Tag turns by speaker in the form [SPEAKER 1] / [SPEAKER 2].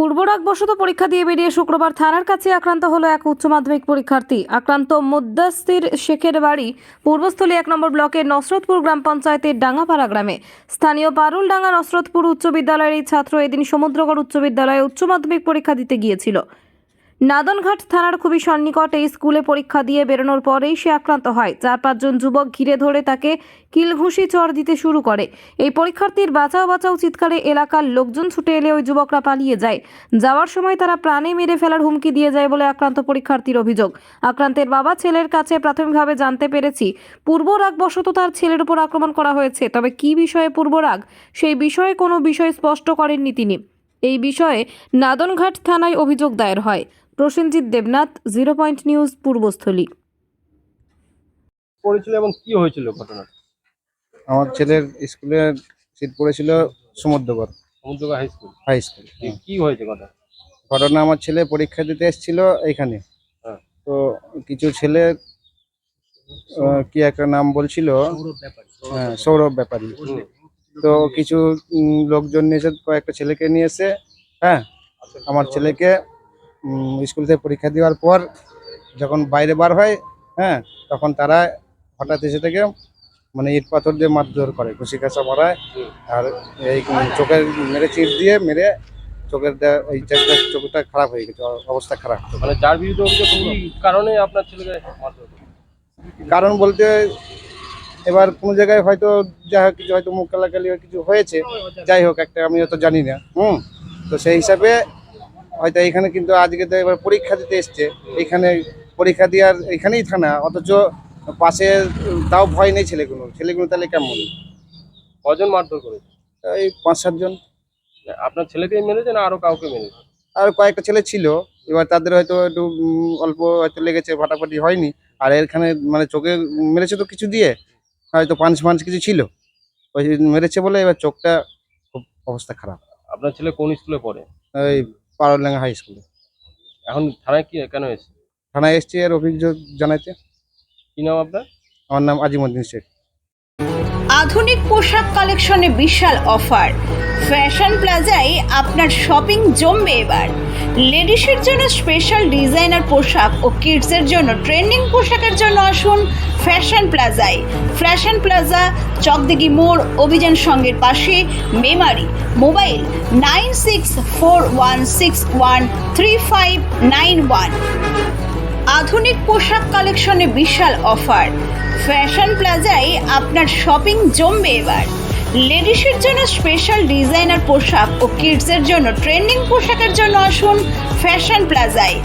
[SPEAKER 1] পূর্বরাগবশত পরীক্ষা দিয়ে বেরিয়ে শুক্রবার থানার কাছে আক্রান্ত হলো এক উচ্চ মাধ্যমিক পরীক্ষার্থী। আক্রান্ত মুদ্দাসির শেখের বাড়ি পূর্বস্থলী 1 নম্বর ব্লকের নসরতপুর গ্রাম পঞ্চায়েতের ডাঙ্গাপাড়া গ্রামে। স্থানীয় পারুলডাঙ্গা নসরতপুর উচ্চ বিদ্যালয়ের এই ছাত্র এদিন সমুদ্রগড় উচ্চ বিদ্যালয়ে উচ্চ মাধ্যমিক পরীক্ষা দিতে গিয়েছিল। নাদনঘাট থানার খুবই সন্নিকটে এই স্কুলে পরীক্ষা দিয়ে বেরোনোর পরেই সে আক্রান্ত হয়। 4-5 জন যুবক ঘিরে ধরে তাকে কিলঘুষি চড় দিতে শুরু করে। এই পরীক্ষার্থীর বাঁচাও বাঁচাও চিৎকারে এলাকার লোকজন ছুটে এলে ওই যুবকরা পালিয়ে যায়। যাওয়ার সময় তারা প্রাণে মেরে ফেলার হুমকি দিয়ে যায় বলে আক্রান্ত পরীক্ষার্থীর অভিযোগ। আক্রান্তের বাবা ছেলের কাছে প্রাথমিকভাবে জানতে পেরেছি পূর্বরাগবশত তার ছেলের উপর আক্রমণ করা হয়েছে। তবে কী বিষয়ে পূর্বরাগ সেই বিষয়ে কোনো বিষয় স্পষ্ট করেননি তিনি। এই বিষয়ে নাদনঘাট থানায় অভিযোগ দায়ের হয়। Prosenjit Debnath, 0 point news, Purbasthali.
[SPEAKER 2] পড়েছিল এবং কি হয়েছিল ঘটনা?
[SPEAKER 3] আমার ছেলের স্কুলের সিট পড়েছিল সমুদ্রগড়
[SPEAKER 2] সমুদ্রগড়
[SPEAKER 3] হাই স্কুল।
[SPEAKER 2] কি হয়েছে
[SPEAKER 3] ঘটনা আমার ছেলে পরীক্ষা দিতে এসেছিল এইখানে।
[SPEAKER 2] হ্যাঁ।
[SPEAKER 3] তো কিছু ছেলে কি একটা নাম বলছিল, সৌরভ ব্যাপারী। তো কিছু লোকজন নিয়ে এসে কয়েকটা ছেলেকে নিয়ে এসে, হ্যাঁ, আমার ছেলেকে স্কুল থেকে পরীক্ষা দেওয়ার পর যখন বাইরে বার হয়, হ্যাঁ, তখন তারা হঠাৎ এসে থেকে মানে ইট পাথর দিয়ে মারধর করে, ঘুষি কাঁচা মারায়। আর এই চোখের মেরে চিট দিয়ে মেরে চোখের এই চোখটা খারাপ হয়ে গেছে, অবস্থা খারাপ।
[SPEAKER 2] মানে যার বিরুদ্ধে অভিযোগ কি কারণে আপনার ছেলেকে মারধর?
[SPEAKER 3] কারণ বলতে এবার কোনো জায়গায় হয়তো যা হোক কিছু হয়তো মুখ কালাকালি কিছু হয়েছে, যাই হোক একটা আমি তো জানি না। তো সেই হিসাবে হয়তো এইখানে কিন্তু আজকে তো এবার পরীক্ষা দিতে এসছে, এইখানে পরীক্ষা দেওয়ার এইখানেই থানা, অথচ পাশে তাও ভয় নেই ছেলেগুলো তাহলে কেমন?
[SPEAKER 2] কজন মারধর করেছে?
[SPEAKER 3] এই 5-7 জন।
[SPEAKER 2] আপনার ছেলেকেই মেরেছে না আরো কাউকে মেরেছে?
[SPEAKER 3] আর কয়েকটা ছেলে ছিল, এবার তাদের হয়তো একটু অল্প হয়তো লেগেছে, ফাটাফাটি হয়নি। আর এখানে মানে চোখে মেরেছে তো কিছু দিয়ে, হয়তো পাঞ্চ কিছু ছিল, ওই মেরেছে বলে এবার চোখটা খুব অবস্থা খারাপ।
[SPEAKER 2] আপনার ছেলে কোন স্কুলে পড়ে?
[SPEAKER 3] ওই পারুলডাঙ্গা হাই স্কুলে।
[SPEAKER 2] এখন থানায় কি কেন এসেছে?
[SPEAKER 3] থানায় এসছি আর অভিযোগ জানাইতে।
[SPEAKER 2] কি নাম আপনার?
[SPEAKER 3] আমার নাম আজিমউদ্দিন শেখ।
[SPEAKER 4] আধুনিক পোশাক কালেকশনে বিশাল অফার। ফ্যাশন প্লাজায় আপনার শপিং জমবে এবার। লেডিসের জন্য স্পেশাল ডিজাইনার পোশাক ও কিডসের জন্য ট্রেন্ডিং পোশাকের জন্য আসুন ফ্যাশন প্লাজায়। ফ্যাশন প্লাজা, চকদিঘি মোড়, অভিযান সঙ্গের পাশে, মেমারি। মোবাইল 9641613591। আধুনিক পোশাক কালেকশনে বিশাল অফার। ফ্যাশন প্লাজায় আপনার শপিং জমবে এবার। লেডিসের জন্য স্পেশাল ডিজাইনার পোশাক ও কিডসের জন্য ট্রেন্ডিং পোশাকের জন্য আসুন ফ্যাশন প্লাজায়।